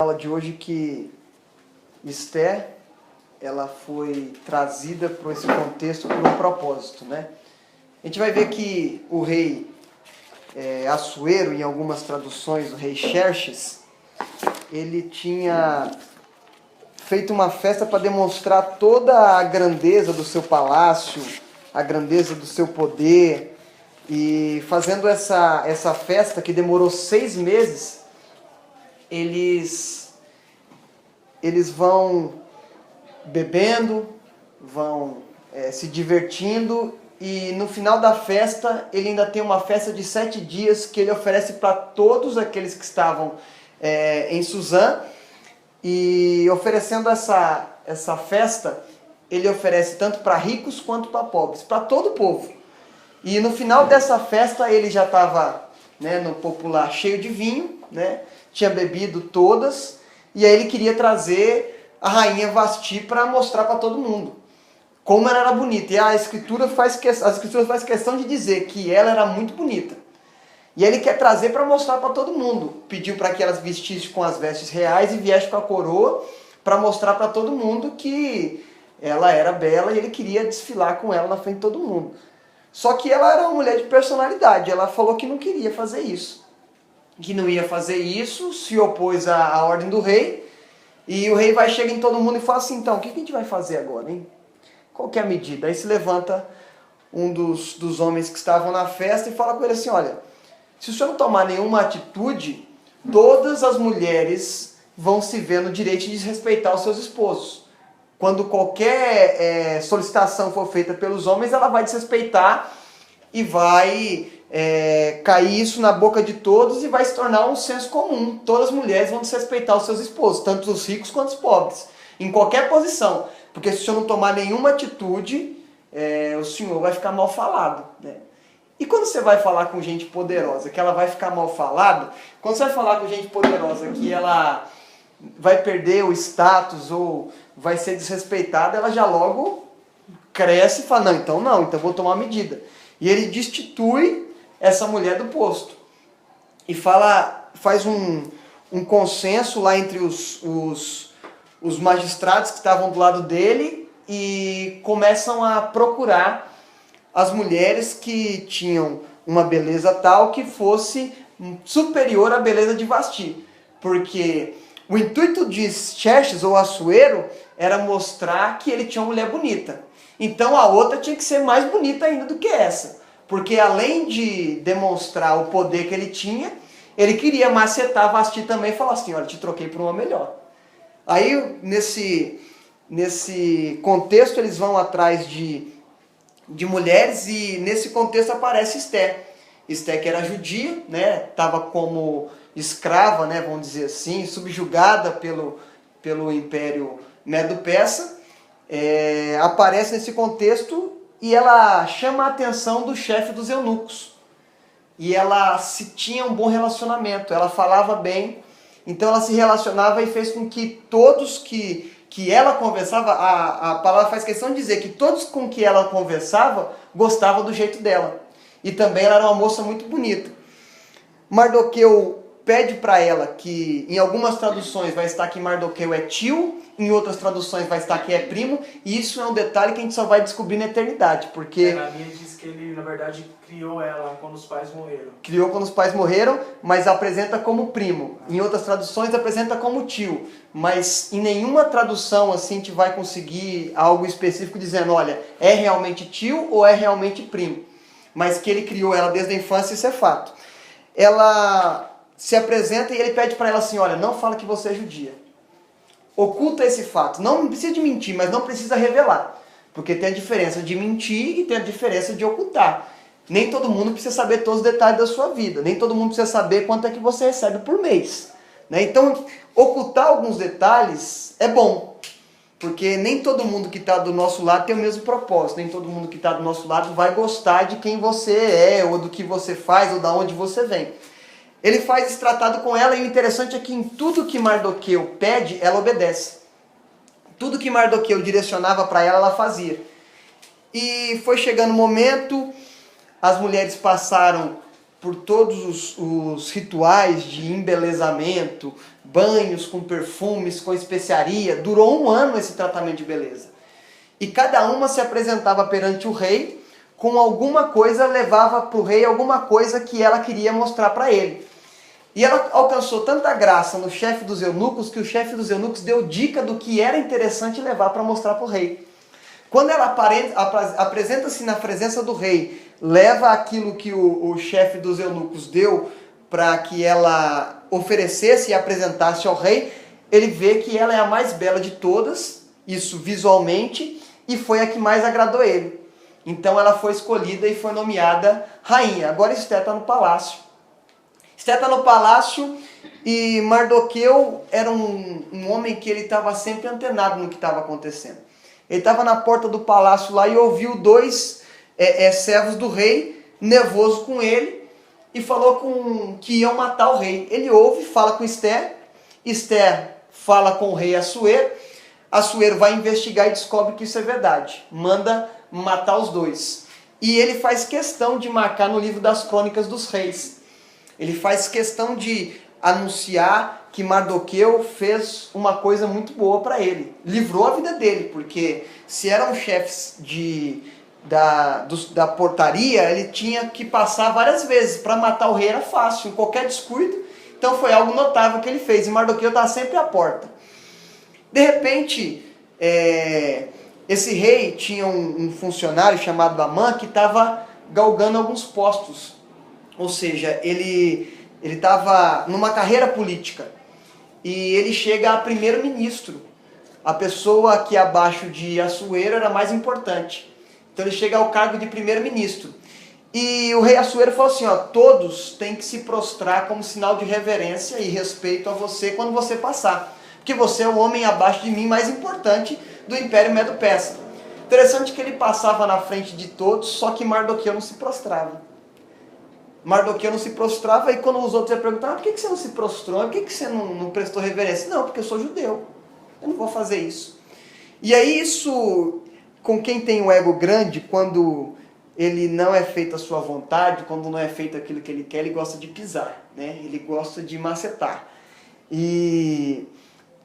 Aula de hoje que Esther, ela foi trazida para esse contexto por um propósito, né? A gente vai ver que o rei Assuero, em algumas traduções, o rei Xerxes, ele tinha feito uma festa para demonstrar toda a grandeza do seu palácio, a grandeza do seu poder, e fazendo essa festa que demorou 6 meses, eles vão bebendo, vão se divertindo, e no final da festa ele ainda tem uma festa de 7 dias que ele oferece para todos aqueles que estavam em Suzã. E oferecendo essa festa, ele oferece tanto para ricos quanto para pobres, para todo o povo. E no final dessa festa ele já estava, no popular, cheio de vinho, tinha bebido todas, e aí ele queria trazer a rainha Vasti para mostrar para todo mundo como ela era bonita. E as escrituras faz questão de dizer que ela era muito bonita. E ele quer trazer para mostrar para todo mundo. Pediu para que elas vestissem com as vestes reais e viessem com a coroa para mostrar para todo mundo que ela era bela e ele queria desfilar com ela na frente de todo mundo. Só que ela era uma mulher de personalidade. Ela falou que não queria fazer isso. Que não ia fazer isso, se opôs à ordem do rei. E o rei vai chegar em todo mundo e fala assim, então, o que a gente vai fazer agora, hein? Qual que é a medida? Aí se levanta um dos homens que estavam na festa e fala com ele assim, olha, se o senhor não tomar nenhuma atitude, todas as mulheres vão se ver no direito de desrespeitar os seus esposos. Quando qualquer solicitação for feita pelos homens, ela vai desrespeitar e vai cair isso na boca de todos e vai se tornar um senso comum. Todas as mulheres vão desrespeitar os seus esposos, tanto os ricos quanto os pobres, em qualquer posição. Porque se o senhor não tomar nenhuma atitude, o senhor vai ficar mal falado, né? E quando você vai falar com gente poderosa, que ela vai ficar mal falada, quando você vai falar com gente poderosa que ela vai perder o status ou vai ser desrespeitada, ela já logo cresce e fala, então vou tomar medida. E ele destitui essa mulher do posto. E faz um consenso lá entre os magistrados que estavam do lado dele e começam a procurar as mulheres que tinham uma beleza tal que fosse superior à beleza de Vasti. Porque o intuito de Xerxes ou Assuero era mostrar que ele tinha uma mulher bonita. Então a outra tinha que ser mais bonita ainda do que essa. Porque além de demonstrar o poder que ele tinha, ele queria macetar Vasti também e falar assim, olha, te troquei por uma melhor. Aí nesse contexto eles vão atrás de mulheres e nesse contexto aparece Esther. Esther que era judia, estava como escrava, vamos dizer assim, subjugada pelo Império Medo-Persa, aparece nesse contexto e ela chama a atenção do chefe dos eunucos. E ela tinha um bom relacionamento, ela falava bem, então ela se relacionava e fez com que todos que ela conversava, a palavra faz questão de dizer que todos com que ela conversava gostavam do jeito dela. E também ela era uma moça muito bonita. Mardoqueu pede para ela que, em algumas traduções vai estar que Mardoqueu é tio, em outras traduções vai estar que é primo, e isso é um detalhe que a gente só vai descobrir na eternidade, porque... Na minha diz que ele, na verdade, criou ela quando os pais morreram. Criou quando os pais morreram, mas apresenta como primo. Em outras traduções apresenta como tio, mas em nenhuma tradução assim a gente vai conseguir algo específico dizendo, olha, é realmente tio ou é realmente primo. Mas que ele criou ela desde a infância, isso é fato. Ela se apresenta e ele pede para ela assim, olha, não fala que você é judia. Oculta esse fato. Não precisa de mentir, mas não precisa revelar. Porque tem a diferença de mentir e tem a diferença de ocultar. Nem todo mundo precisa saber todos os detalhes da sua vida. Nem todo mundo precisa saber quanto é que você recebe por mês. Então, ocultar alguns detalhes é bom. Porque nem todo mundo que está do nosso lado tem o mesmo propósito. Nem todo mundo que está do nosso lado vai gostar de quem você é, ou do que você faz, ou de onde você vem. Ele faz esse tratado com ela, e o interessante é que em tudo que Mardoqueu pede, ela obedece. Tudo que Mardoqueu direcionava para ela, ela fazia. E foi chegando o momento, as mulheres passaram por todos os rituais de embelezamento, banhos com perfumes, com especiaria. Durou 1 ano esse tratamento de beleza. E cada uma se apresentava perante o rei com alguma coisa, levava para o rei alguma coisa que ela queria mostrar para ele. E ela alcançou tanta graça no chefe dos eunucos que o chefe dos eunucos deu dica do que era interessante levar para mostrar para o rei. Quando ela apresenta-se na presença do rei, leva aquilo que o chefe dos eunucos deu para que ela oferecesse e apresentasse ao rei, ele vê que ela é a mais bela de todas, isso visualmente, e foi a que mais agradou ele. Então ela foi escolhida e foi nomeada rainha. Agora Esther está no palácio. Esther está no palácio e Mardoqueu era um homem que ele estava sempre antenado no que estava acontecendo. Ele estava na porta do palácio lá e ouviu 2 servos do rei, nervoso com ele, e falou que iam matar o rei. Ele ouve, fala com Esther, Esther fala com o rei Assuero, Assuero vai investigar e descobre que isso é verdade. Manda matar os 2. E ele faz questão de marcar no livro das crônicas dos reis. Ele faz questão de anunciar que Mardoqueu fez uma coisa muito boa para ele. Livrou a vida dele, porque se eram chefes da portaria, ele tinha que passar várias vezes. Para matar o rei era fácil, em qualquer descuido. Então foi algo notável que ele fez. E Mardoqueu estava sempre à porta. De repente, esse rei tinha um funcionário chamado Amã que estava galgando alguns postos. Ou seja, ele estava numa carreira política. E ele chega a primeiro-ministro. A pessoa que abaixo de Assuero era mais importante. Então ele chega ao cargo de primeiro-ministro. E o rei Assuero falou assim, todos têm que se prostrar como sinal de reverência e respeito a você quando você passar. Porque você é o homem abaixo de mim mais importante do Império Medo-Persa. Interessante que ele passava na frente de todos, só que Mardoqueu não se prostrava. Mardoqueu não se prostrava, e quando os outros iam perguntar, por que você não se prostrou? Por que você não prestou reverência? Não, porque eu sou judeu. Eu não vou fazer isso. E aí isso, com quem tem um ego grande, quando ele não é feito a sua vontade, quando não é feito aquilo que ele quer, ele gosta de pisar, né? Ele gosta de macetar. E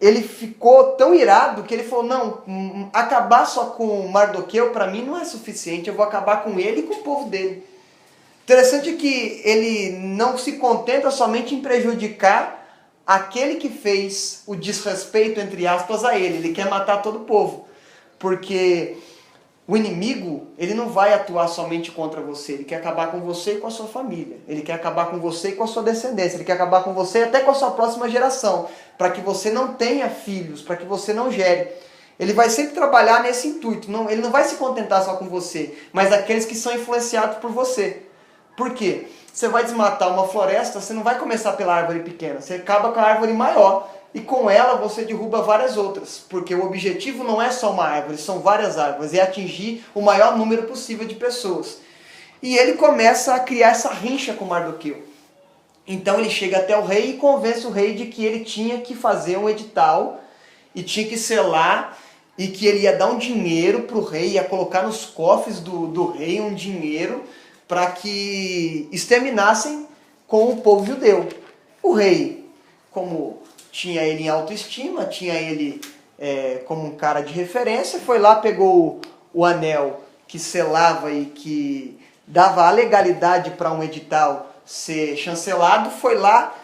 ele ficou tão irado que ele falou, não, acabar só com Mardoqueu para mim não é suficiente, eu vou acabar com ele e com o povo dele. Interessante que ele não se contenta somente em prejudicar aquele que fez o desrespeito, entre aspas, a ele. Ele quer matar todo o povo. Porque o inimigo, ele não vai atuar somente contra você. Ele quer acabar com você e com a sua família. Ele quer acabar com você e com a sua descendência. Ele quer acabar com você até com a sua próxima geração. Para que você não tenha filhos, para que você não gere. Ele vai sempre trabalhar nesse intuito. Ele não vai se contentar só com você, mas aqueles que são influenciados por você. Por quê? Você vai desmatar uma floresta, você não vai começar pela árvore pequena, você acaba com a árvore maior e com ela você derruba várias outras, porque o objetivo não é só uma árvore, são várias árvores, é atingir o maior número possível de pessoas. E ele começa a criar essa rincha com Mardoqueu. Então ele chega até o rei e convence o rei de que ele tinha que fazer um edital e tinha que selar e que ele ia dar um dinheiro para o rei, ia colocar nos cofres do rei um dinheiro para que exterminassem com o povo judeu. O rei, como tinha ele em autoestima, tinha ele como um cara de referência, foi lá, pegou o anel que selava e que dava a legalidade para um edital ser chancelado, foi lá,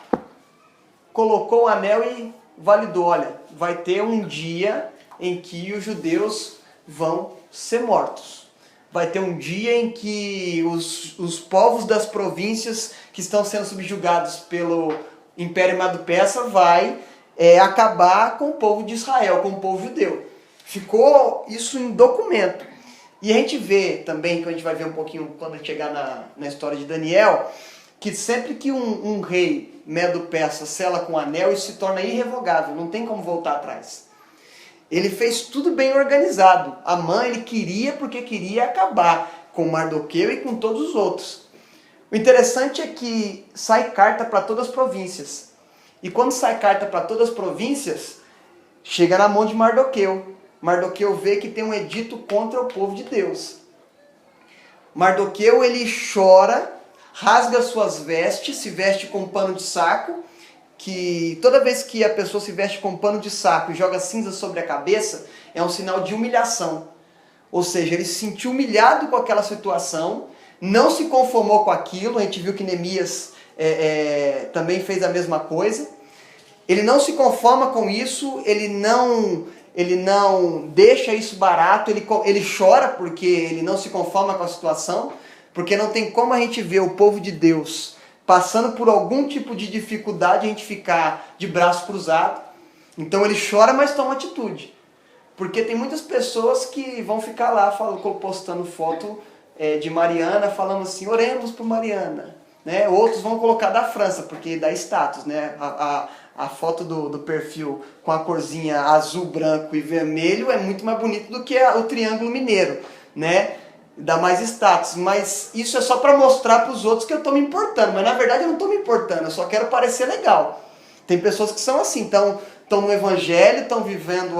colocou o anel e validou, olha, vai ter um dia em que os judeus vão ser mortos. Vai ter um dia em que os povos das províncias que estão sendo subjugados pelo Império Medo-Persa vai acabar com o povo de Israel, com o povo judeu. Ficou isso em documento. E a gente vê também, que a gente vai ver um pouquinho quando chegar na história de Daniel, que sempre que um rei Medo-Persa sela com anel, isso se torna irrevogável, não tem como voltar atrás. Ele fez tudo bem organizado. Amã ele queria porque queria acabar com Mardoqueu e com todos os outros. O interessante é que sai carta para todas as províncias. E quando sai carta para todas as províncias, chega na mão de Mardoqueu. Mardoqueu vê que tem um edito contra o povo de Deus. Mardoqueu ele chora rasga suas vestes, se veste com pano de saco, que toda vez que a pessoa se veste com pano de saco e joga cinza sobre a cabeça, é um sinal de humilhação. Ou seja, ele se sentiu humilhado com aquela situação, não se conformou com aquilo. A gente viu que Neemias também fez a mesma coisa. Ele não se conforma com isso, ele não deixa isso barato, ele chora porque ele não se conforma com a situação, porque não tem como a gente ver o povo de Deus passando por algum tipo de dificuldade, a gente ficar de braço cruzado. Então ele chora, mas toma atitude. Porque tem muitas pessoas que vão ficar lá postando foto de Mariana, falando assim, oremos por Mariana. Né? Outros vão colocar da França, porque dá status. Né? A foto do perfil com a corzinha azul, branco e vermelho é muito mais bonito do que o triângulo mineiro. Né? Dá mais status. Mas isso é só para mostrar para os outros que eu estou me importando. Mas na verdade eu não estou me importando, eu só quero parecer legal. Tem pessoas que são assim, estão no evangelho, estão vivendo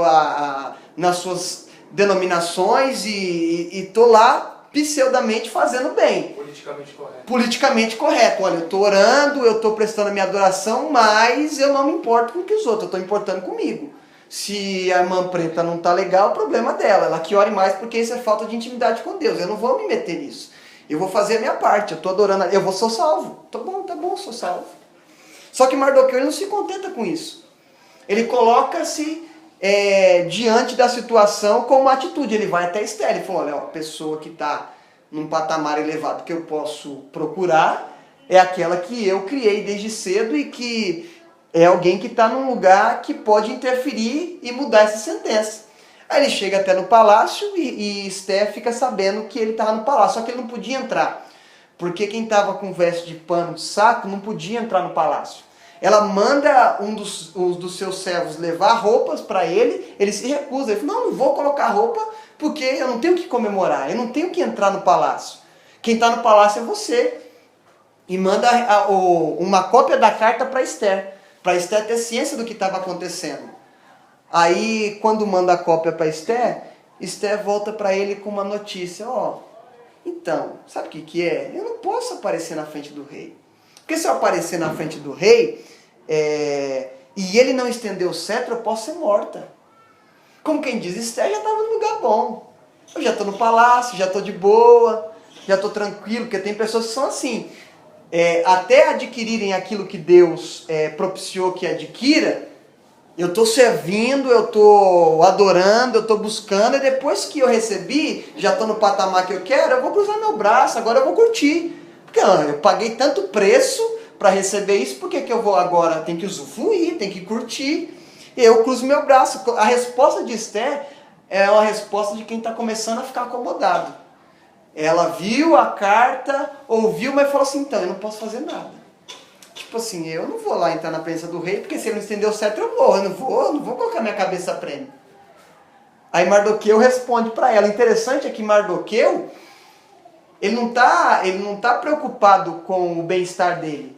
nas suas denominações e tô lá pseudamente fazendo bem. Politicamente correto. Olha, eu tô orando, eu tô prestando a minha adoração, mas eu não me importo com os outros, eu tô importando comigo. Se a irmã preta não tá legal, o problema dela. Ela que ore mais, porque isso é falta de intimidade com Deus. Eu não vou me meter nisso. Eu vou fazer a minha parte, eu tô adorando, sou salvo. Tá bom, sou salvo. Só que Mardoqueu ele não se contenta com isso. Ele coloca-se diante da situação com uma atitude. Ele vai até Esther. Ele fala, olha, a pessoa que está num patamar elevado que eu posso procurar é aquela que eu criei desde cedo e que é alguém que está num lugar que pode interferir e mudar essa sentença. Aí ele chega até no palácio e Esther fica sabendo que ele estava no palácio, só que ele não podia entrar. Porque quem estava com veste de pano de saco não podia entrar no palácio. Ela manda um dos seus servos levar roupas para ele se recusa. Ele fala, não vou colocar roupa porque eu não tenho que comemorar, eu não tenho que entrar no palácio. Quem está no palácio é você. E manda uma cópia da carta para Esther ter ciência do que estava acontecendo. Aí, quando manda a cópia para Esther volta para ele com uma notícia. Então, sabe o que é? Eu não posso aparecer na frente do rei. Porque se eu aparecer na frente do rei e ele não estender o cetro, eu posso ser morta. Como quem diz, Esther já estava num lugar bom. Eu já estou no palácio, já estou de boa, já estou tranquilo, porque tem pessoas que são assim. Até adquirirem aquilo que Deus propiciou que adquira, eu estou servindo, eu estou adorando, eu estou buscando, e depois que eu recebi, já estou no patamar que eu quero, eu vou cruzar meu braço, agora eu vou curtir. Porque eu paguei tanto preço para receber isso, por que eu vou agora? Tem que usufruir, tem que curtir. E eu cruzo meu braço. A resposta de Esther é uma resposta de quem está começando a ficar acomodado. Ela viu a carta, ouviu, mas falou assim, então, eu não posso fazer nada. Tipo assim, eu não vou lá entrar na presença do rei, porque se ele não estender o cetro, eu morro. Eu não vou colocar minha cabeça a prêmio. Aí Mardoqueu responde para ela. Interessante é que Mardoqueu, ele não tá preocupado com o bem-estar dele.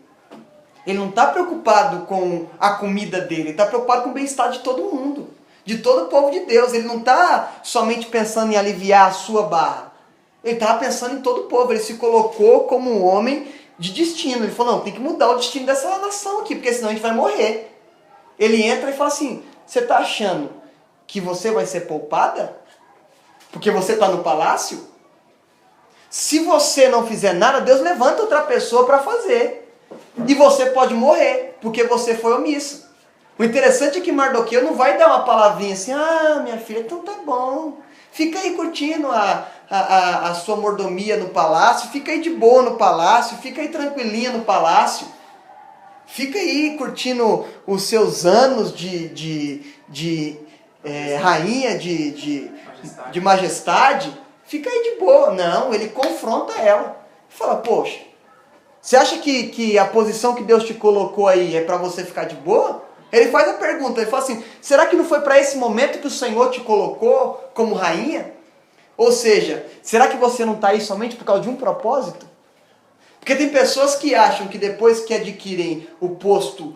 Ele não está preocupado com a comida dele. Ele está preocupado com o bem-estar de todo mundo. De todo o povo de Deus. Ele não está somente pensando em aliviar a sua barra. Ele estava pensando em todo o povo. Ele se colocou como um homem de destino. Ele falou, não, tem que mudar o destino dessa nação aqui, porque senão a gente vai morrer. Ele entra e fala assim, você está achando que você vai ser poupada? Porque você está no palácio? Se você não fizer nada, Deus levanta outra pessoa para fazer. E você pode morrer, porque você foi omisso. O interessante é que Mardoqueu não vai dar uma palavrinha assim, minha filha, então tá bom. Fica aí curtindo a sua mordomia no palácio, fica aí de boa no palácio, fica aí tranquilinha no palácio. Fica aí curtindo os seus anos de rainha, de majestade. Fica aí de boa. Não, ele confronta ela. Fala, poxa, você acha que a posição que Deus te colocou aí é para você ficar de boa? Ele faz a pergunta, ele fala assim, será que não foi para esse momento que o Senhor te colocou como rainha? Ou seja, será que você não está aí somente por causa de um propósito? Porque tem pessoas que acham que depois que adquirem o posto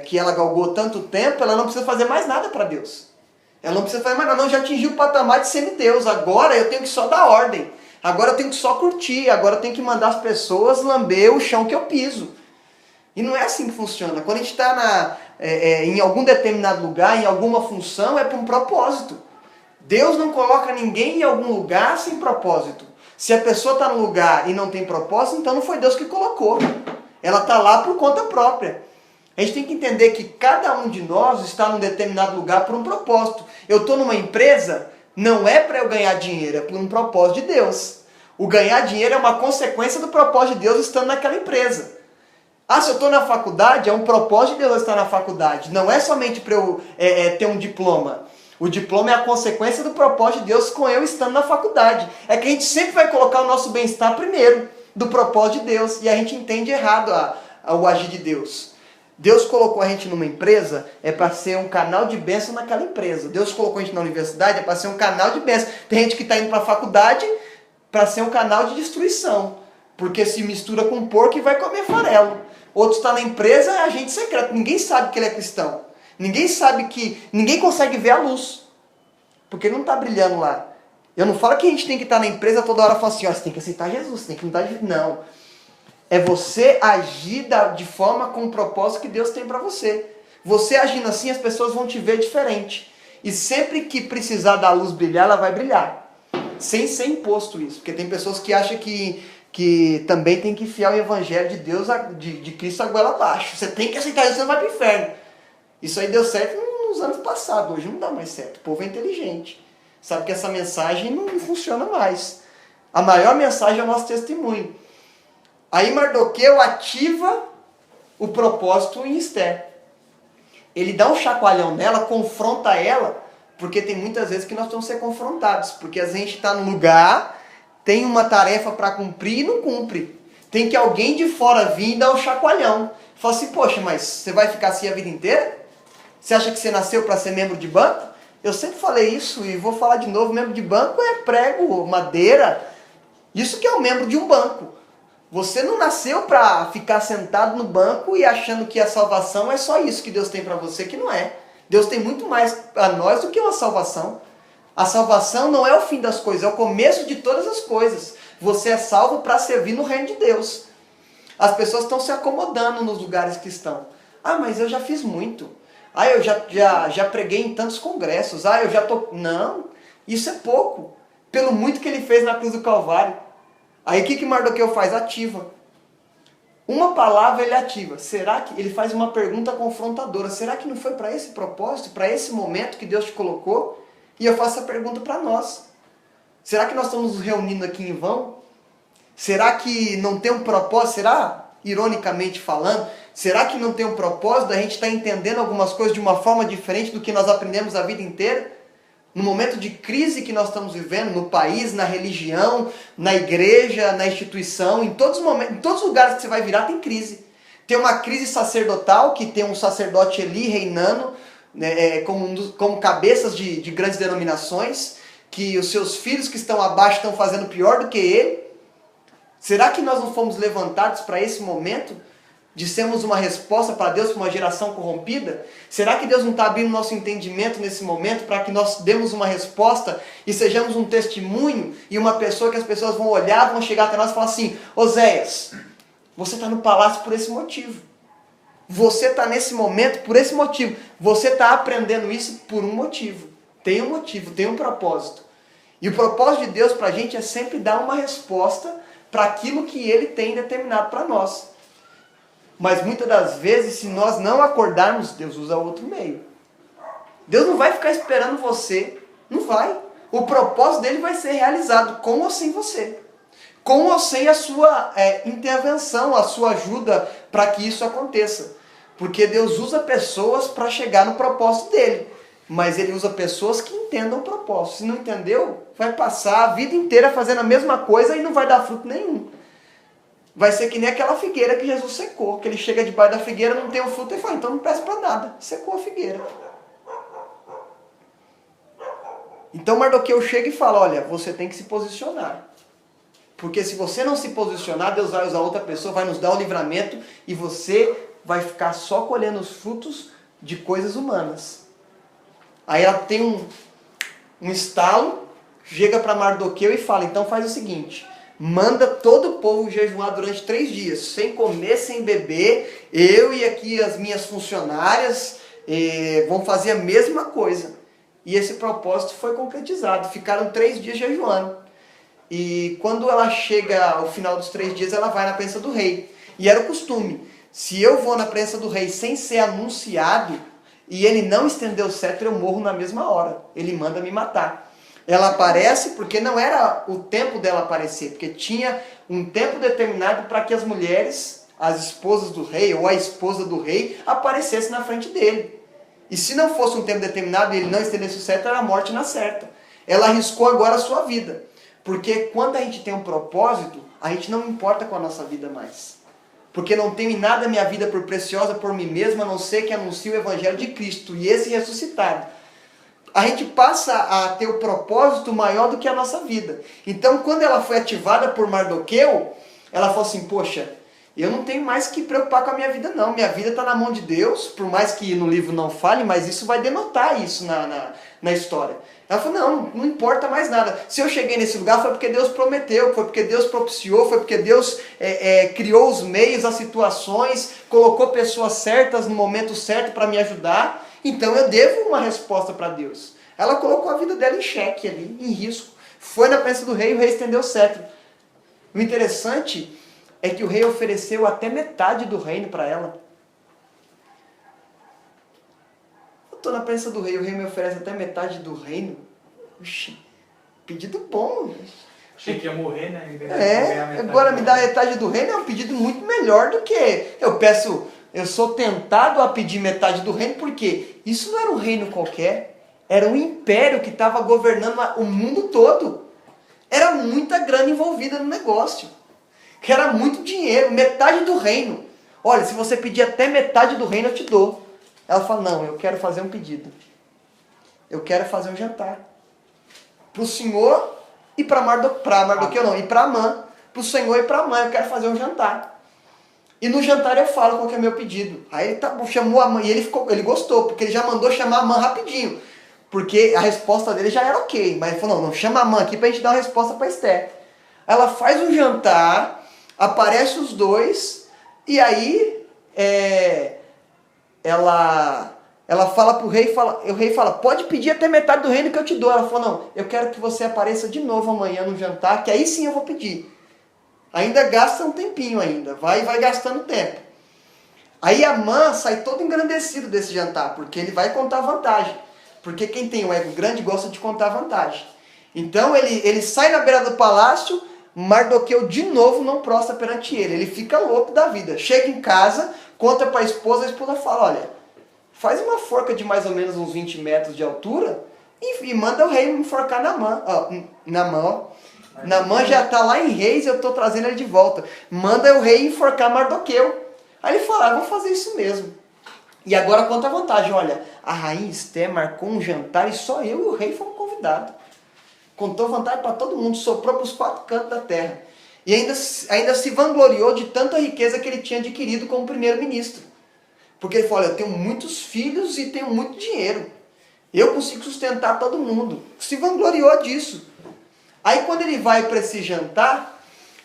que ela galgou tanto tempo, ela não precisa fazer mais nada para Deus. Ela não precisa fazer mais nada, não, já atingiu o patamar de semideus, agora eu tenho que só dar ordem. Agora eu tenho que só curtir, agora eu tenho que mandar as pessoas lamber o chão que eu piso. E não é assim que funciona. Quando a gente está em algum determinado lugar, em alguma função, é para um propósito. Deus não coloca ninguém em algum lugar sem propósito. Se a pessoa está no lugar e não tem propósito, então não foi Deus que colocou. Ela está lá por conta própria. A gente tem que entender que cada um de nós está num determinado lugar por um propósito. Eu estou numa empresa, não é para eu ganhar dinheiro, é por um propósito de Deus. O ganhar dinheiro é uma consequência do propósito de Deus estando naquela empresa. Ah, se eu estou na faculdade, é um propósito de Deus estar na faculdade. Não é somente para eu ter um diploma. O diploma é a consequência do propósito de Deus com eu estando na faculdade. É que a gente sempre vai colocar o nosso bem-estar primeiro do propósito de Deus. E a gente entende errado o agir de Deus. Deus colocou a gente numa empresa, é para ser um canal de bênção naquela empresa. Deus colocou a gente na universidade, é para ser um canal de bênção. Tem gente que está indo para a faculdade para ser um canal de destruição. Porque se mistura com porco e vai comer farelo. Outro está na empresa, é agente secreto. Ninguém sabe que ele é cristão. Ninguém consegue ver a luz. Porque ele não está brilhando lá. Eu não falo que a gente tem que estar na empresa toda hora falando assim, ó, você tem que aceitar Jesus, você tem que mudar de... Não. É você agir de forma com o propósito que Deus tem para você. Você agindo assim, as pessoas vão te ver diferente. E sempre que precisar da luz brilhar, ela vai brilhar. Sem ser imposto isso. Porque tem pessoas que acham que também tem que enfiar o evangelho de Deus, de Cristo a goela abaixo. Você tem que aceitar isso, você não vai para o inferno. Isso aí deu certo nos anos passados, hoje não dá mais certo. O povo é inteligente. Sabe que essa mensagem não funciona mais. A maior mensagem é o nosso testemunho. Aí Mardoqueu ativa o propósito em Esther. Ele dá um chacoalhão nela, confronta ela, porque tem muitas vezes que nós vamos ser confrontados. Porque a gente está no lugar, tem uma tarefa para cumprir e não cumpre. Tem que alguém de fora vir e dar um chacoalhão. Fala assim, poxa, mas você vai ficar assim a vida inteira? Você acha que você nasceu para ser membro de banco? Eu sempre falei isso e vou falar de novo, membro de banco é prego, madeira. Isso que é o membro de um banco. Você não nasceu para ficar sentado no banco e achando que a salvação é só isso que Deus tem para você, que não é. Deus tem muito mais a nós do que uma salvação. A salvação não é o fim das coisas, é o começo de todas as coisas. Você é salvo para servir no reino de Deus. As pessoas estão se acomodando nos lugares que estão. Ah, mas eu já fiz muito. Ah, eu já preguei em tantos congressos. Ah, eu já tô... Não, isso é pouco. Pelo muito que ele fez na cruz do Calvário. Aí o que Mardoqueu faz? Ativa. Uma palavra ele ativa. Será que... Ele faz uma pergunta confrontadora. Será que não foi para esse propósito, para esse momento que Deus te colocou? E eu faço essa pergunta para nós. Será que nós estamos nos reunindo aqui em vão? Será que não tem um propósito? Será, ironicamente falando, será que não tem um propósito da gente estar entendendo algumas coisas de uma forma diferente do que nós aprendemos a vida inteira? No momento de crise que nós estamos vivendo, no país, na religião, na igreja, na instituição, em todos os momentos, em todos os lugares que você vai virar tem crise. Tem uma crise sacerdotal, que tem um sacerdote Eli reinando, né, como cabeças de grandes denominações, que os seus filhos que estão abaixo estão fazendo pior do que ele. Será que nós não fomos levantados para esse momento? De sermos uma resposta para Deus, para uma geração corrompida? Será que Deus não está abrindo nosso entendimento nesse momento para que nós demos uma resposta e sejamos um testemunho e uma pessoa que as pessoas vão olhar, vão chegar até nós e falar assim, Oséias, você está no palácio por esse motivo. Você está nesse momento por esse motivo. Você está aprendendo isso por um motivo. Tem um motivo, tem um propósito. E o propósito de Deus para a gente é sempre dar uma resposta para aquilo que Ele tem determinado para nós. Mas muitas das vezes, se nós não acordarmos, Deus usa outro meio. Deus não vai ficar esperando você. Não vai. O propósito dele vai ser realizado com ou sem você. Com ou sem a sua intervenção, a sua ajuda para que isso aconteça. Porque Deus usa pessoas para chegar no propósito dele. Mas ele usa pessoas que entendam o propósito. Se não entendeu, vai passar a vida inteira fazendo a mesma coisa e não vai dar fruto nenhum. Vai ser que nem aquela figueira que Jesus secou. Que ele chega debaixo da figueira, não tem o fruto, e fala, então não presta para nada. Secou a figueira. Então Mardoqueu chega e fala, olha, você tem que se posicionar. Porque se você não se posicionar, Deus vai usar outra pessoa, vai nos dar o livramento, e você vai ficar só colhendo os frutos de coisas humanas. Aí ela tem um estalo, chega para Mardoqueu e fala, então faz o seguinte, manda todo o povo jejuar durante 3 dias, sem comer, sem beber, eu e aqui as minhas funcionárias vão fazer a mesma coisa. E esse propósito foi concretizado, ficaram 3 dias jejuando. E quando ela chega ao final dos 3 dias, ela vai na presença do rei. E era o costume, se eu vou na presença do rei sem ser anunciado, e ele não estender o cetro, eu morro na mesma hora. Ele manda me matar. Ela aparece porque não era o tempo dela aparecer, porque tinha um tempo determinado para que as mulheres, as esposas do rei ou a esposa do rei, aparecessem na frente dele. E se não fosse um tempo determinado e ele não estendesse o cetro, era a morte na certa. Ela arriscou agora a sua vida. Porque quando a gente tem um propósito, a gente não importa com a nossa vida mais. Porque não tenho em nada minha vida por preciosa por mim mesmo, a não ser que anuncie o Evangelho de Cristo e esse ressuscitado. A gente passa a ter o propósito maior do que a nossa vida. Então, quando ela foi ativada por Mardoqueu, ela falou assim, poxa, eu não tenho mais que preocupar com a minha vida não. Minha vida está na mão de Deus, por mais que no livro não fale, mas isso vai denotar isso na história. Ela falou, não importa mais nada. Se eu cheguei nesse lugar foi porque Deus prometeu, foi porque Deus propiciou, foi porque Deus criou os meios, as situações, colocou pessoas certas no momento certo para me ajudar. Então eu devo uma resposta para Deus. Ela colocou a vida dela em xeque ali, em risco. Foi na presença do rei e o rei estendeu o cetro. O interessante é que o rei ofereceu até metade do reino para ela. Eu estou na presença do rei, o rei me oferece até metade do reino. Oxi, pedido bom. Achei que ia morrer, né? Agora me dá metade do reino é um pedido muito melhor do que eu sou tentado a pedir metade do reino, porque isso não era um reino qualquer, era um império que estava governando o mundo todo. Era muita grana envolvida no negócio. Que era muito dinheiro, metade do reino. Olha, se você pedir até metade do reino, eu te dou. Ela fala, não, eu quero fazer um pedido. Eu quero fazer um jantar. Para o senhor e para Mardoqueu não, e para Amã. Para o senhor e para Amã, eu quero fazer um jantar. E no jantar eu falo qual que é meu pedido. Aí ele chamou Amã, e ele gostou, porque ele já mandou chamar Amã rapidinho. Porque a resposta dele já era ok. Mas ele falou, não, chama Amã aqui para a gente dar uma resposta para Esther. Ela faz um jantar, aparece os dois, e aí ela fala pro rei, o rei fala, pode pedir até metade do reino que eu te dou. Ela falou, não, eu quero que você apareça de novo amanhã no jantar, que aí sim eu vou pedir. Ainda gasta um tempinho ainda, vai gastando tempo. Aí Amã sai todo engrandecido desse jantar, porque ele vai contar vantagem. Porque quem tem um ego grande gosta de contar vantagem. Então ele sai na beira do palácio, Mardoqueu de novo não prostra perante ele. Ele fica louco da vida. Chega em casa, conta para a esposa fala, olha, faz uma forca de mais ou menos uns 20 metros de altura e manda o rei me enforcar na mão. Naamã já está lá em Reis, eu estou trazendo ele de volta. Manda o rei enforcar Mardoqueu. Aí ele fala, vou fazer isso mesmo. E agora conta a vantagem, olha, a rainha Esther marcou um jantar e só eu e o rei fomos convidados. Contou vantagem para todo mundo, soprou para os 4 cantos da terra. E ainda se vangloriou de tanta riqueza que ele tinha adquirido como primeiro-ministro. Porque ele falou, eu tenho muitos filhos e tenho muito dinheiro. Eu consigo sustentar todo mundo. Se vangloriou disso. Aí quando ele vai para esse jantar,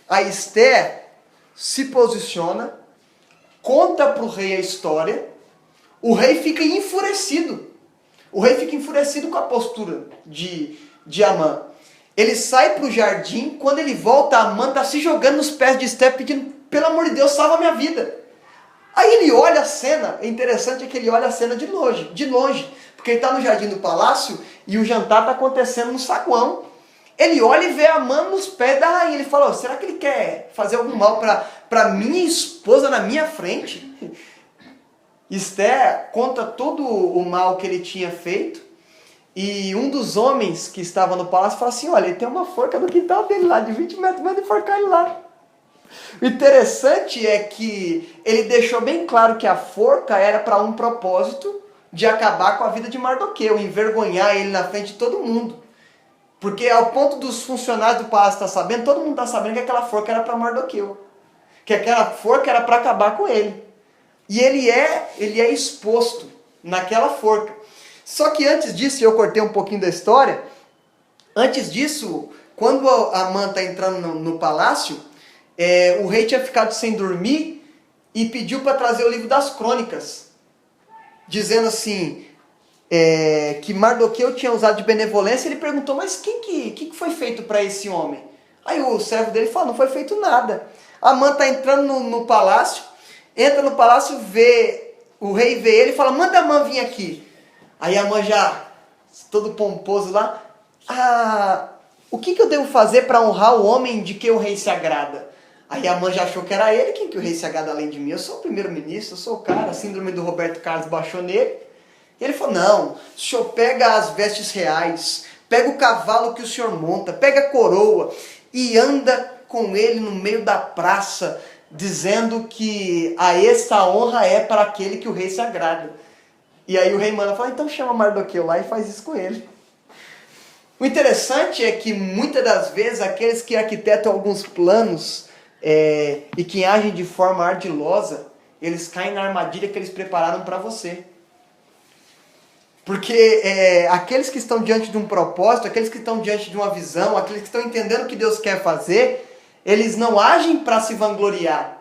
a Esther se posiciona, conta para o rei a história, o rei fica enfurecido. O rei fica enfurecido com a postura de Amã. Ele sai para o jardim, quando ele volta, Amã está se jogando nos pés de Esther, pedindo, pelo amor de Deus, salva a minha vida. Aí ele olha a cena, é interessante que ele olha a cena de longe, porque ele está no jardim do palácio e o jantar está acontecendo no saguão. Ele olha e vê Amã nos pés da rainha. Ele fala, será que ele quer fazer algum mal para minha esposa na minha frente? Esther conta todo o mal que ele tinha feito. E um dos homens que estava no palácio fala assim, olha, ele tem uma forca no quintal dele lá, de 20 metros, manda enforcar ele lá. O interessante é que ele deixou bem claro que a forca era para um propósito de acabar com a vida de Mardoqueu, envergonhar ele na frente de todo mundo. Porque ao ponto dos funcionários do palácio estar sabendo, todo mundo está sabendo que aquela forca era para Mardoqueu. Que aquela forca era para acabar com ele. E ele é exposto naquela forca. Só que antes disso, eu cortei um pouquinho da história, Antes disso, quando Amã está entrando no palácio, o rei tinha ficado sem dormir e pediu para trazer o livro das crônicas, dizendo assim, que Mardoqueu tinha usado de benevolência. Ele perguntou, mas que foi feito para esse homem? Aí o servo dele falou, não foi feito nada. Amã está entrando no palácio, entra no palácio, o rei vê ele e fala, manda Amã vir aqui. Aí Amã já, todo pomposo lá, o que eu devo fazer para honrar o homem de que o rei se agrada? Aí Amã já achou que era ele, quem que o rei se agrada além de mim? Eu sou o primeiro-ministro, eu sou o cara, a síndrome do Roberto Carlos baixou nele. E ele falou, não, o senhor pega as vestes reais, pega o cavalo que o senhor monta, pega a coroa e anda com ele no meio da praça, dizendo que essa honra é para aquele que o rei se agrada. E aí o rei manda falar, então chama Mardoqueu lá e faz isso com ele. O interessante é que muitas das vezes aqueles que arquitetam alguns planos e que agem de forma ardilosa, eles caem na armadilha que eles prepararam para você. Porque aqueles que estão diante de um propósito, aqueles que estão diante de uma visão, aqueles que estão entendendo o que Deus quer fazer, eles não agem para se vangloriar.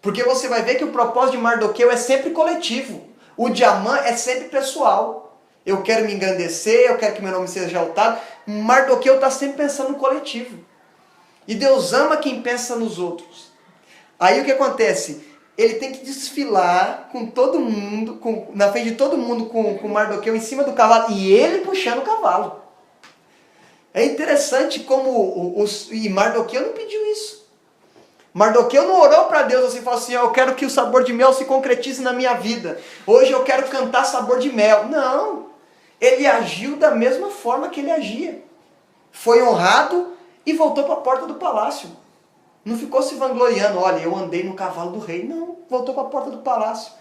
Porque você vai ver que o propósito de Mardoqueu é sempre coletivo. O de Amã é sempre pessoal. Eu quero me engrandecer, eu quero que meu nome seja exaltado. Mardoqueu está sempre pensando no coletivo. E Deus ama quem pensa nos outros. Aí o que acontece? Ele tem que desfilar com todo mundo, na frente de todo mundo, com Mardoqueu em cima do cavalo, e ele puxando o cavalo. É interessante como e Mardoqueu não pediu isso. Mardoqueu não orou para Deus assim, falou assim, eu quero que o sabor de mel se concretize na minha vida. Hoje eu quero cantar sabor de mel. Não, ele agiu da mesma forma que ele agia. Foi honrado e voltou para a porta do palácio. Não ficou se vangloriando, olha, eu andei no cavalo do rei. Não, voltou para a porta do palácio.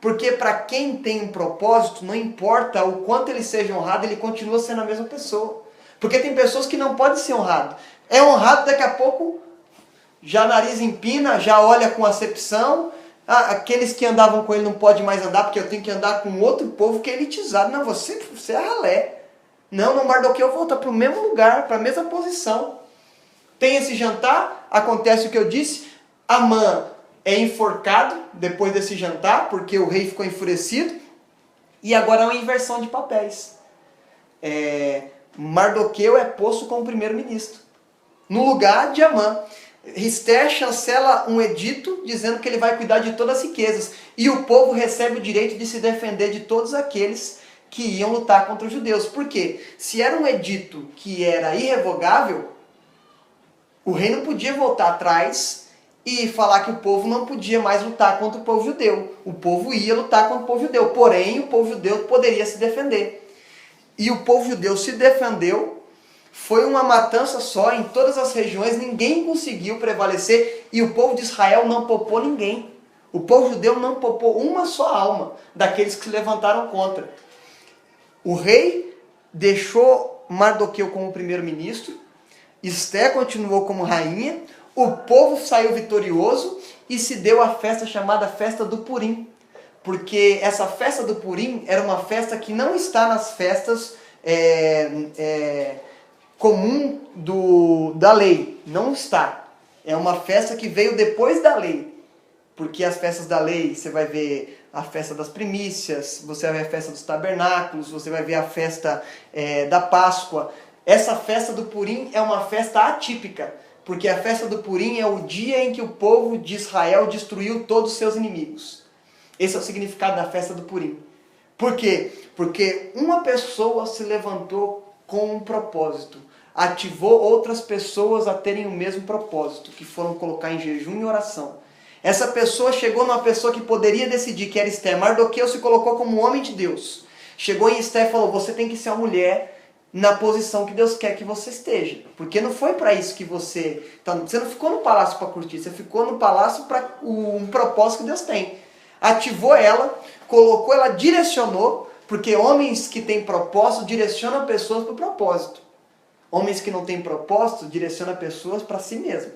Porque para quem tem um propósito, não importa o quanto ele seja honrado, ele continua sendo a mesma pessoa. Porque tem pessoas que não podem ser honrado. É honrado, daqui a pouco, já nariz empina, já olha com acepção. Aqueles que andavam com ele não podem mais andar, porque eu tenho que andar com outro povo que é elitizado. Não, você é ralé. Não, Mardoqueu volta para o mesmo lugar, para a mesma posição. Tem esse jantar, acontece o que eu disse, Amã é enforcado depois desse jantar, porque o rei ficou enfurecido, e agora é uma inversão de papéis. Mardoqueu é posto como primeiro-ministro, no lugar de Amã. Esther chancela um edito dizendo que ele vai cuidar de todas as riquezas, e o povo recebe o direito de se defender de todos aqueles que iam lutar contra os judeus. Por quê? Se era um edito que era irrevogável, o rei não podia voltar atrás e falar que o povo não podia mais lutar contra o povo judeu. O povo ia lutar contra o povo judeu, porém o povo judeu poderia se defender. E o povo judeu se defendeu, foi uma matança só em todas as regiões, ninguém conseguiu prevalecer e o povo de Israel não poupou ninguém. O povo judeu não poupou uma só alma daqueles que se levantaram contra. O rei deixou Mardoqueu como primeiro-ministro, Esther continuou como rainha, o povo saiu vitorioso e se deu a festa chamada Festa do Purim. Porque essa festa do Purim era uma festa que não está nas festas comum da lei. Não está. É uma festa que veio depois da lei. Porque as festas da lei, você vai ver a festa das primícias, você vai ver a festa dos tabernáculos, você vai ver a festa da Páscoa. Essa festa do Purim é uma festa atípica, porque a festa do Purim é o dia em que o povo de Israel destruiu todos os seus inimigos. Esse é o significado da festa do Purim. Por quê? Porque uma pessoa se levantou com um propósito, ativou outras pessoas a terem o mesmo propósito, que foram colocar em jejum e oração. Essa pessoa chegou numa pessoa que poderia decidir, que era Esther. Mardoqueu se colocou como homem de Deus. Chegou em Esther e falou, você tem que ser uma mulher na posição que Deus quer que você esteja. Porque não foi para isso que você não ficou no palácio para curtir, você ficou no palácio para um propósito que Deus tem. Ativou ela, colocou ela, direcionou, porque homens que têm propósito direcionam pessoas para o propósito. Homens que não têm propósito direcionam pessoas para si mesmo.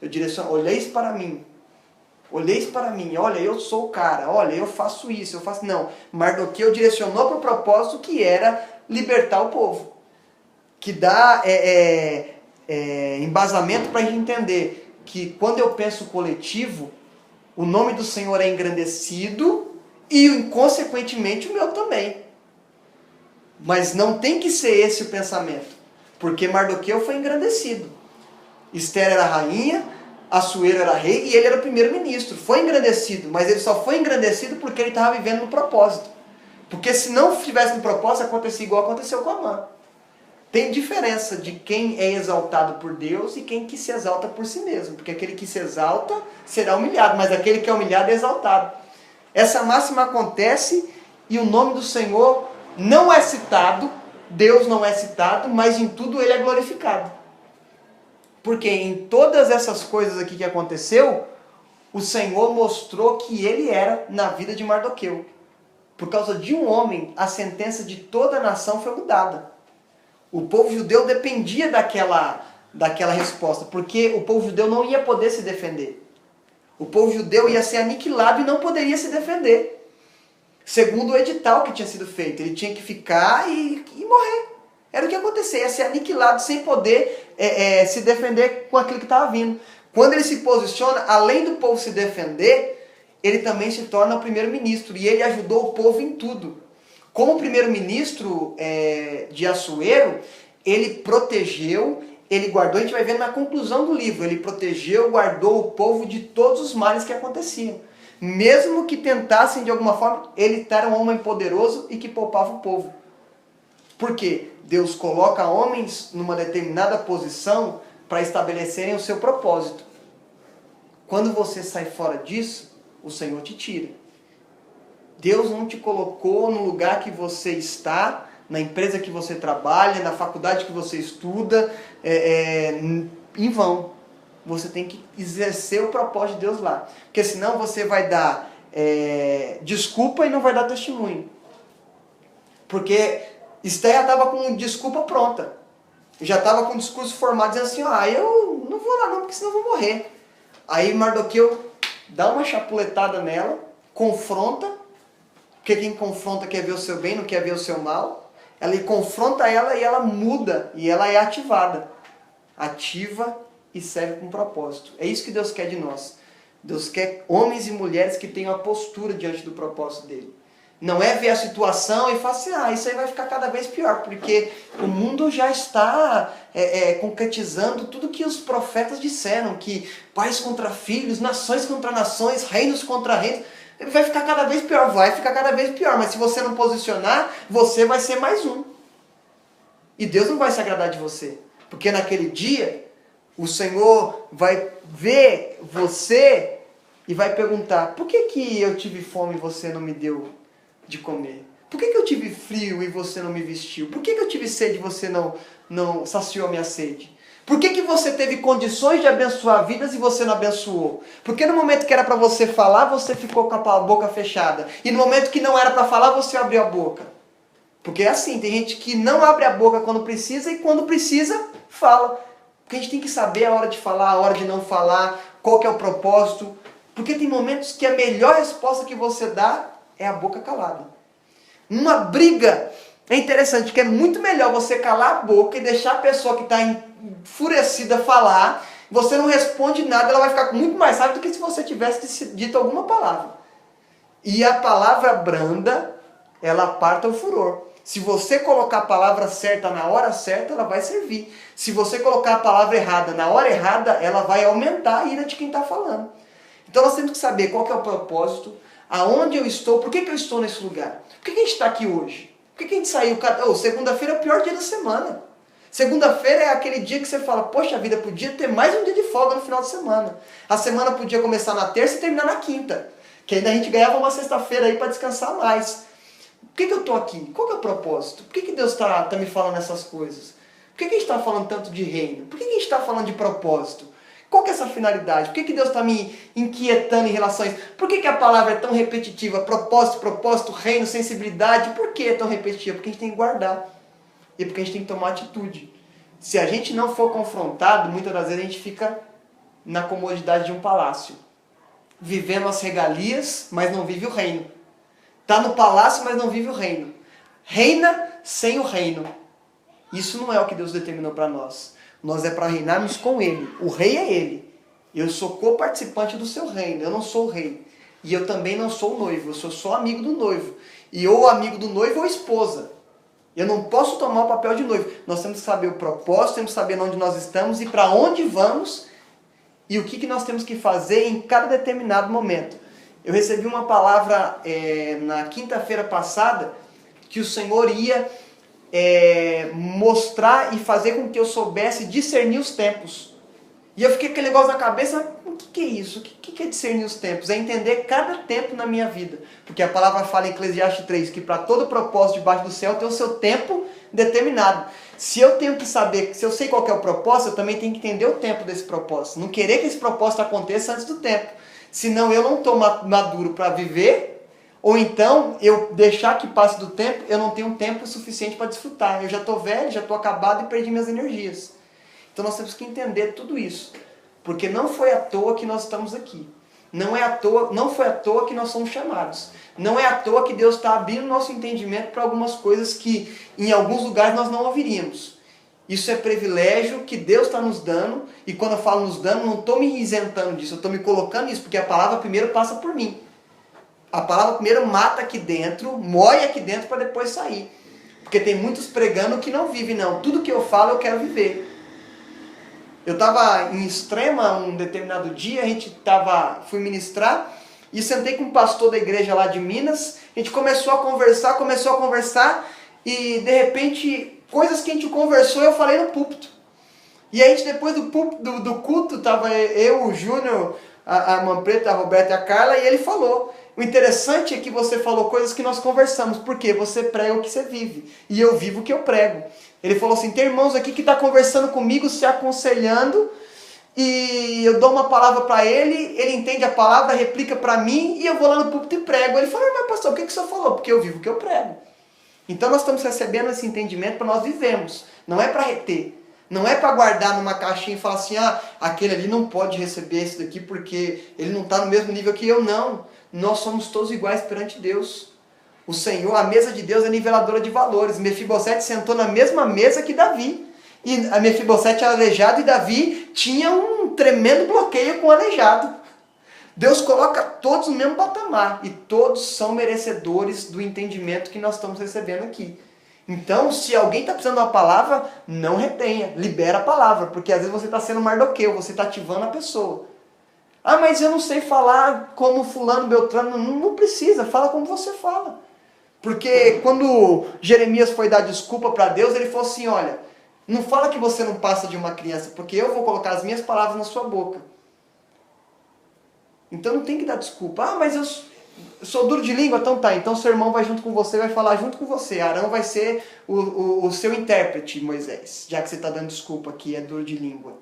Eu direciono, olheis para mim, olha, eu sou o cara, olha, eu faço isso, eu faço... Não, Mardoqueu direcionou para o propósito que era libertar o povo. que dá embasamento para a gente entender que quando eu penso coletivo, o nome do Senhor é engrandecido e, consequentemente, o meu também. Mas não tem que ser esse o pensamento, porque Mardoqueu foi engrandecido. Esther era rainha, Assuero era rei e ele era o primeiro-ministro. Foi engrandecido, mas ele só foi engrandecido porque ele estava vivendo no propósito. Porque se não estivesse no propósito, acontecia igual aconteceu com Amã. Tem diferença de quem é exaltado por Deus e quem que se exalta por si mesmo. Porque aquele que se exalta será humilhado, mas aquele que é humilhado é exaltado. Essa máxima acontece e o nome do Senhor não é citado, Deus não é citado, mas em tudo ele é glorificado. Porque em todas essas coisas aqui que aconteceu, o Senhor mostrou que ele era na vida de Mardoqueu. Por causa de um homem, a sentença de toda a nação foi mudada. O povo judeu dependia daquela resposta, porque o povo judeu não ia poder se defender. O povo judeu ia ser aniquilado e não poderia se defender. Segundo o edital que tinha sido feito, ele tinha que ficar e morrer. Era o que acontecia, ia ser aniquilado sem poder se defender com aquilo que estava vindo. Quando ele se posiciona, além do povo se defender, ele também se torna o primeiro-ministro. E ele ajudou o povo em tudo. Como primeiro-ministro de Assuero, ele protegeu, ele guardou, a gente vai ver na conclusão do livro, ele protegeu, guardou o povo de todos os males que aconteciam. Mesmo que tentassem de alguma forma, ele era um homem poderoso e que poupava o povo. Por quê? Deus coloca homens numa determinada posição para estabelecerem o seu propósito. Quando você sai fora disso, o Senhor te tira. Deus não te colocou no lugar que você está, na empresa que você trabalha, na faculdade que você estuda, em vão. Você tem que exercer o propósito de Deus lá. Porque senão você vai dar desculpa e não vai dar testemunho. Porque Esther já estava com desculpa pronta. Já estava com o discurso formado, dizendo assim, eu não vou lá não, porque senão eu vou morrer. Aí Mardoqueu dá uma chapuletada nela, confronta, porque quem confronta quer ver o seu bem, não quer ver o seu mal. Ele confronta ela e ela muda, e ela é ativada. Ativa e serve com propósito. É isso que Deus quer de nós. Deus quer homens e mulheres que tenham a postura diante do propósito dele. Não é ver a situação e falar assim, isso aí vai ficar cada vez pior, porque o mundo já está concretizando tudo que os profetas disseram, que pais contra filhos, nações contra nações, reinos contra reinos, vai ficar cada vez pior, mas se você não posicionar, você vai ser mais um. E Deus não vai se agradar de você, porque naquele dia, o Senhor vai ver você e vai perguntar, por que eu tive fome e você não me deu de comer? Por que eu tive frio e você não me vestiu? Por que eu tive sede e você não saciou a minha sede? Por que você teve condições de abençoar vidas e você não abençoou? Porque no momento que era para você falar, você ficou com a boca fechada. E no momento que não era para falar, você abriu a boca. Porque é assim, tem gente que não abre a boca quando precisa e quando precisa, fala. Porque a gente tem que saber a hora de falar, a hora de não falar, qual que é o propósito. Porque tem momentos que a melhor resposta que você dá é a boca calada. Uma briga é interessante, porque é muito melhor você calar a boca e deixar a pessoa que está enfurecida falar, você não responde nada, ela vai ficar com muito mais raiva do que se você tivesse dito alguma palavra. E a palavra branda, ela aparta o furor. Se você colocar a palavra certa na hora certa, ela vai servir. Se você colocar a palavra errada na hora errada, ela vai aumentar a ira de quem está falando. Então nós temos que saber qual que é o propósito, aonde eu estou, por que eu estou nesse lugar? Por que a gente está aqui hoje? Por que a gente saiu? Segunda-feira é o pior dia da semana. Segunda-feira é aquele dia que você fala, poxa vida, podia ter mais um dia de folga no final de semana. A semana podia começar na terça e terminar na quinta. Que ainda a gente ganhava uma sexta-feira aí para descansar mais. Por que eu estou aqui? Qual que é o propósito? Por que Deus está me falando essas coisas? Por que a gente está falando tanto de reino? Por que a gente está falando de propósito? Qual que é essa finalidade? Por que Deus está me inquietando em relação a isso? Por que a palavra é tão repetitiva? Propósito, reino, sensibilidade. Por que é tão repetitiva? Porque a gente tem que guardar. E porque a gente tem que tomar atitude. Se a gente não for confrontado, muitas das vezes a gente fica na comodidade de um palácio. Vivendo as regalias, mas não vive o reino. Está no palácio, mas não vive o reino. Reina sem o reino. Isso não é o que Deus determinou para nós. Nós é para reinarmos com Ele. O rei é Ele. Eu sou co-participante do seu reino, eu não sou o rei. E eu também não sou o noivo, eu sou só amigo do noivo. E ou amigo do noivo ou esposa. Eu não posso tomar o papel de noivo. Nós temos que saber o propósito, temos que saber onde nós estamos e para onde vamos e o que nós temos que fazer em cada determinado momento. Eu recebi uma palavra na quinta-feira passada que o Senhor ia mostrar e fazer com que eu soubesse discernir os tempos. E eu fiquei com aquele negócio na cabeça, o que é isso? O que é discernir os tempos? É entender cada tempo na minha vida. Porque a palavra fala em Eclesiastes 3 que para todo propósito debaixo do céu tem o seu tempo determinado. Se eu tenho que saber, se eu sei qual é o propósito, eu também tenho que entender o tempo desse propósito. Não querer que esse propósito aconteça antes do tempo. Senão eu não estou maduro para viver, ou então eu deixar que passe do tempo, eu não tenho tempo suficiente para desfrutar. Eu já estou velho, já estou acabado e perdi minhas energias. Então nós temos que entender tudo isso. Porque não foi à toa que nós estamos aqui. Não foi à toa que nós somos chamados. Não é à toa que Deus está abrindo nosso entendimento para algumas coisas que em alguns lugares nós não ouviríamos. Isso é privilégio que Deus está nos dando. E quando eu falo nos dando, não estou me isentando disso. Eu estou me colocando nisso, porque a palavra primeiro passa por mim. A palavra primeiro mata aqui dentro, moe aqui dentro para depois sair. Porque tem muitos pregando que não vivem, não. Tudo que eu falo eu quero viver. Eu estava em Extrema um determinado dia, fui ministrar e sentei com um pastor da igreja lá de Minas. A gente começou a conversar e de repente, coisas que a gente conversou eu falei no púlpito. E a gente depois do culto, estava eu, o Júnior, a Manpreta, a Roberta e a Carla, e ele falou. O interessante é que você falou coisas que nós conversamos, porque você prega o que você vive, e eu vivo o que eu prego. Ele falou assim, tem irmãos aqui que estão conversando comigo, se aconselhando, e eu dou uma palavra para ele entende a palavra, replica para mim, e eu vou lá no púlpito e prego. Ele falou, mas pastor, o que o senhor falou? Porque eu vivo o que eu prego. Então nós estamos recebendo esse entendimento para nós vivemos, não é para reter. Não é para guardar numa caixinha e falar assim, aquele ali não pode receber esse daqui porque ele não está no mesmo nível que eu. Não, nós somos todos iguais perante Deus. O Senhor, a mesa de Deus é niveladora de valores. Mefibosete sentou na mesma mesa que Davi. E a Mefibosete era aleijado e Davi tinha um tremendo bloqueio com o aleijado. Deus coloca todos no mesmo patamar e todos são merecedores do entendimento que nós estamos recebendo aqui. Então, se alguém está precisando de uma palavra, não retenha, libera a palavra, porque às vezes você está sendo Mardoqueu, você está ativando a pessoa. Mas eu não sei falar como fulano, beltrano, não precisa, fala como você fala. Porque quando Jeremias foi dar desculpa para Deus, ele falou assim, olha, não fala que você não passa de uma criança, porque eu vou colocar as minhas palavras na sua boca. Então não tem que dar desculpa, mas eu sou duro de língua, então tá, então seu irmão vai junto com você, vai falar junto com você. Arão vai ser o seu intérprete, Moisés, já que você está dando desculpa aqui, é duro de língua.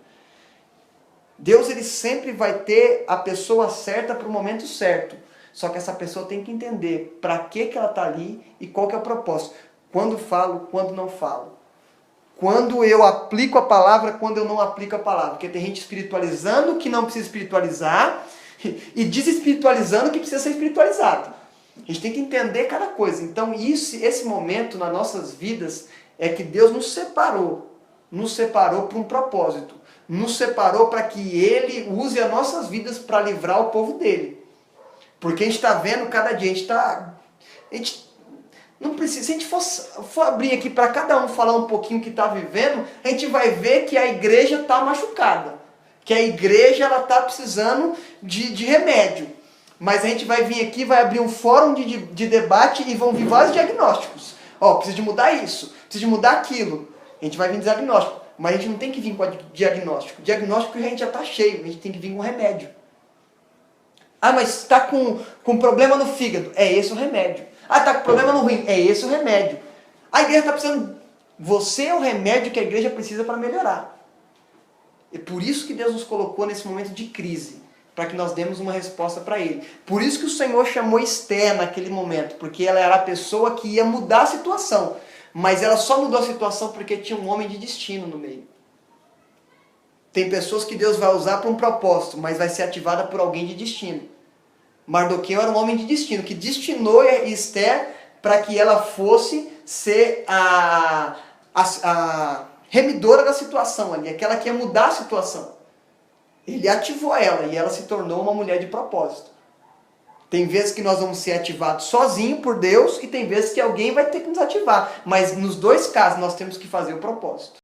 Deus, ele sempre vai ter a pessoa certa para o momento certo. Só que essa pessoa tem que entender para que ela está ali e qual que é o propósito. Quando falo, quando não falo. Quando eu aplico a palavra, quando eu não aplico a palavra. Porque tem gente espiritualizando que não precisa espiritualizar e desespiritualizando que precisa ser espiritualizado. A gente tem que entender cada coisa. Então esse momento nas nossas vidas é que Deus nos separou para um propósito, nos separou para que Ele use as nossas vidas para livrar o povo dele. Porque a gente está vendo cada dia, a gente não precisa, se a gente for abrir aqui para cada um falar um pouquinho o que está vivendo, a gente vai ver que a igreja está machucada. Que a igreja está precisando de remédio. Mas a gente vai vir aqui, vai abrir um fórum de debate e vão vir vários diagnósticos. Precisa de mudar isso, precisa de mudar aquilo. A gente vai vir diagnóstico. Mas a gente não tem que vir com diagnóstico. Diagnóstico a gente já está cheio, a gente tem que vir com remédio. Mas está com problema no fígado. É esse o remédio. Está com problema no rim. É esse o remédio. A igreja está precisando... Você é o remédio que a igreja precisa para melhorar. É por isso que Deus nos colocou nesse momento de crise. Para que nós demos uma resposta para Ele. Por isso que o Senhor chamou Esther naquele momento. Porque ela era a pessoa que ia mudar a situação. Mas ela só mudou a situação porque tinha um homem de destino no meio. Tem pessoas que Deus vai usar para um propósito, mas vai ser ativada por alguém de destino. Mardoqueu era um homem de destino, que destinou Esther para que ela fosse ser a remidora da situação ali, aquela que ia mudar a situação. Ele ativou ela e ela se tornou uma mulher de propósito. Tem vezes que nós vamos ser ativados sozinho por Deus e tem vezes que alguém vai ter que nos ativar. Mas nos dois casos nós temos que fazer o propósito.